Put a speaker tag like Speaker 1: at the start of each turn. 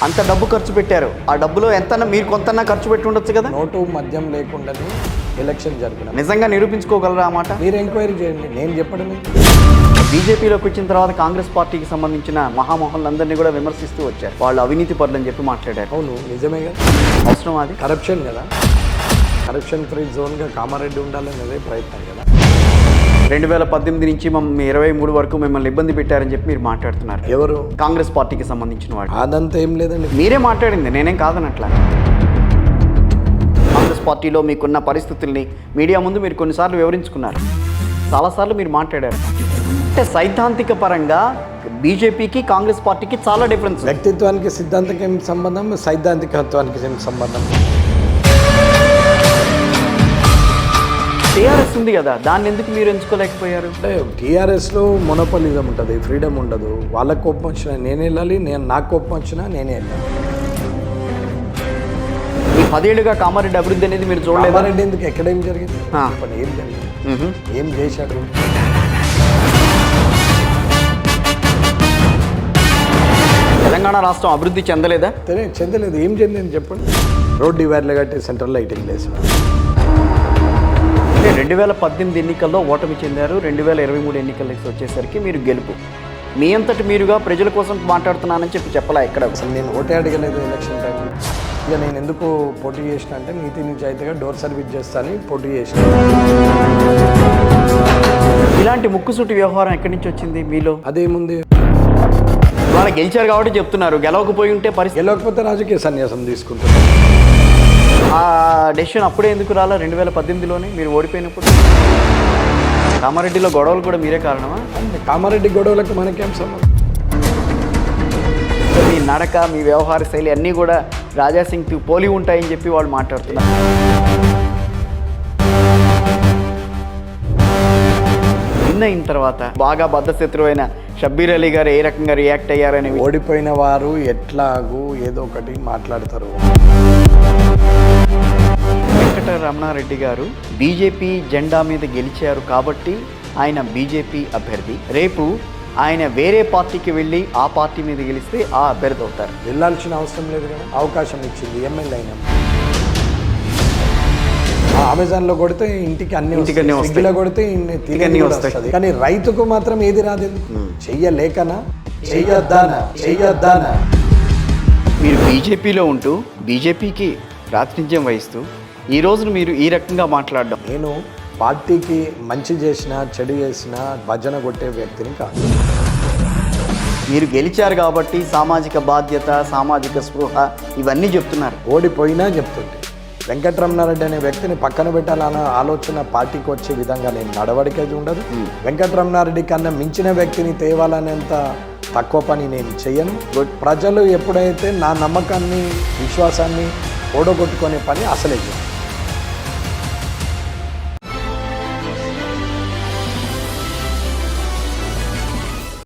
Speaker 1: అంత డబ్బు ఖర్చు పెట్టారు. ఆ డబ్బులో ఎంత మీరు కొంతన్నా ఖర్చు పెట్టి ఉండొచ్చు కదా.
Speaker 2: నోటు మద్యం లేకుండానే ఎలక్షన్ జరిపిన
Speaker 1: నిజంగా నిరూపించుకోగలరా ఆ మాట?
Speaker 2: మీరు ఎంక్వైరీ చేయండి, నేను చెప్పడమే.
Speaker 1: బీజేపీలోకి వచ్చిన తర్వాత కాంగ్రెస్ పార్టీకి సంబంధించిన మహామోహన్లందరినీ కూడా విమర్శిస్తూ వచ్చారు. వాళ్ళు అవినీతి పరులని చెప్పి మాట్లాడారు.
Speaker 2: అవును, నిజమే కదా.
Speaker 1: అవసరం అది
Speaker 2: కరప్షన్ కదా, కరప్షన్ ఫ్రీ జోన్గా కామారెడ్డి ఉండాలని అదే ప్రయత్నం కదా.
Speaker 1: 2018 నుంచి 23 వరకు మిమ్మల్ని ఇబ్బంది పెట్టారని చెప్పి మీరు మాట్లాడుతున్నారు.
Speaker 2: ఎవరు?
Speaker 1: కాంగ్రెస్ పార్టీకి సంబంధించిన వాడు.
Speaker 2: అదంతా ఏం లేదండి,
Speaker 1: మీరే మాట్లాడింది, నేనేం కాదనట్లా. కాంగ్రెస్ పార్టీలో మీకున్న పరిస్థితుల్ని మీడియా ముందు మీరు కొన్నిసార్లు వివరించుకున్నారు, చాలాసార్లు మీరు మాట్లాడారు. అంటే సైద్ధాంతిక పరంగా బీజేపీకి కాంగ్రెస్ పార్టీకి చాలా డిఫరెన్స్.
Speaker 2: వ్యక్తిత్వానికి సిద్ధాంతకి ఏం సంబంధం, సైద్ధాంతికత్వానికి ఏం సంబంధం?
Speaker 1: టీఆర్ఎస్ ఉంది కదా, దాన్ని ఎందుకు మీరు ఎంచుకోలేకపోయారు?
Speaker 2: అంటే టీఆర్ఎస్లో మొనోపలిజం ఉంటుంది, ఫ్రీడమ్ ఉండదు. వాళ్ళకి కోపం వచ్చినా నేనే వెళ్ళాలి, నాకు కోపం వచ్చినా నేనే వెళ్ళాలి.
Speaker 1: ఈ 10 ఏళ్ళుగా కామారెడ్డి అభివృద్ధి అనేది మీరు చూడలేదు.
Speaker 2: కామారెడ్డి ఎందుకు, ఎక్కడేం జరిగింది, ఏం జరిగింది, ఏం చేశాడు?
Speaker 1: తెలంగాణ రాష్ట్రం అభివృద్ధి చెందలేదా?
Speaker 2: చెందలేదు. ఏం చెందింది చెప్పండి. రోడ్ డివైడ్లు కట్టి సెంట్రల్ లైటింగ్ వేసిన.
Speaker 1: 2018 ఎన్నికల్లో ఓటమి చెందారు. 2023 ఎన్నికలకి వచ్చేసరికి మీరు గెలుపు. మీ అంతటి మీరుగా ప్రజల కోసం మాట్లాడుతున్నానని చెప్పలే ఎక్కడ.
Speaker 2: అసలు నేను ఓటే అడగలేదు ఎలక్షన్ టైంలో. ఇక నేను ఎందుకు పోటీ చేసిన అంటే నీతి నిజాయితీగా డోర్ సర్వీస్ చేస్తానని పోటీ చేసిన.
Speaker 1: ఇలాంటి ముక్కుసూటి వ్యవహారం ఎక్కడి నుంచి వచ్చింది మీలో?
Speaker 2: అదేముంది,
Speaker 1: వాళ్ళు గెలిచారు కాబట్టి చెప్తున్నారు. గెలవకపోయి ఉంటే పరిస్థితి,
Speaker 2: గెలవకపోతే రాజకీయ సన్యాసం తీసుకుంటున్నారు.
Speaker 1: ఆ డెసిషన్ అప్పుడే ఎందుకు రాలా? 2018లోనే మీరు ఓడిపోయినప్పుడు. కామారెడ్డిలో గొడవలు కూడా మీరే కారణమా?
Speaker 2: కామారెడ్డి గొడవలకు మనకేం సంబంధం?
Speaker 1: మీ నడక, మీ వ్యవహార శైలి అన్నీ కూడా రాజాసింగ్ పోలి ఉంటాయని చెప్పి వాళ్ళు మాట్లాడుతున్నారు. అయిన తర్వాత బాగా బద్ధశత్రువైన షబ్బీర్ అలీ గారు ఏ రకంగా రియాక్ట్ అయ్యారని.
Speaker 2: ఓడిపోయిన వారు ఎట్లాగూ ఏదో ఒకటి మాట్లాడతారు.
Speaker 1: వెంకట రమణారెడ్డి గారు బీజేపీ జెండా మీద గెలిచారు కాబట్టి ఆయన బీజేపీ అభ్యర్థి. రేపు ఆయన వేరే పార్టీకి వెళ్ళి ఆ పార్టీ మీద గెలిస్తే ఆ అభ్యర్థి అవుతారు.
Speaker 2: వెళ్ళాల్సిన అవసరం లేదు కదా, అవకాశం ఇచ్చింది ఎమ్మెల్యే అయినా. అమెజాన్లో కొడితే ఇంటికి అన్ని స్విగ్గీలో కొడితే తిరిగి వస్తుంది, కానీ రైతుకు మాత్రం ఏది రాదు. చెయ్యలేకనా, చెయ్యొద్దానా?
Speaker 1: మీరు బీజేపీలో ఉంటూ బీజేపీకి ప్రాతినిధ్యం వహిస్తూ ఈ రోజును మీరు ఈ రకంగా మాట్లాడడం.
Speaker 2: నేను పార్టీకి మంచి చేసినా చెడు చేసినా భజన కొట్టే వ్యక్తిని కాదు.
Speaker 1: మీరు గెలిచారు కాబట్టి సామాజిక బాధ్యత, సామాజిక స్పృహ ఇవన్నీ చెప్తున్నారు.
Speaker 2: ఓడిపోయినా చెప్తుంటే వెంకటరమణారెడ్డి అనే వ్యక్తిని పక్కన పెట్టాలన్న ఆలోచన పార్టీకి వచ్చే విధంగా నేను నడవడికేది ఉండదు. వెంకటరమణారెడ్డి కన్నా మించిన వ్యక్తిని తేవాలనేంత తక్కువ పని నేను చెయ్యను. ప్రజలు ఎప్పుడైతే నా నమ్మకాన్ని, విశ్వాసాన్ని ఓడగొట్టుకునే పని అసలే చేయను.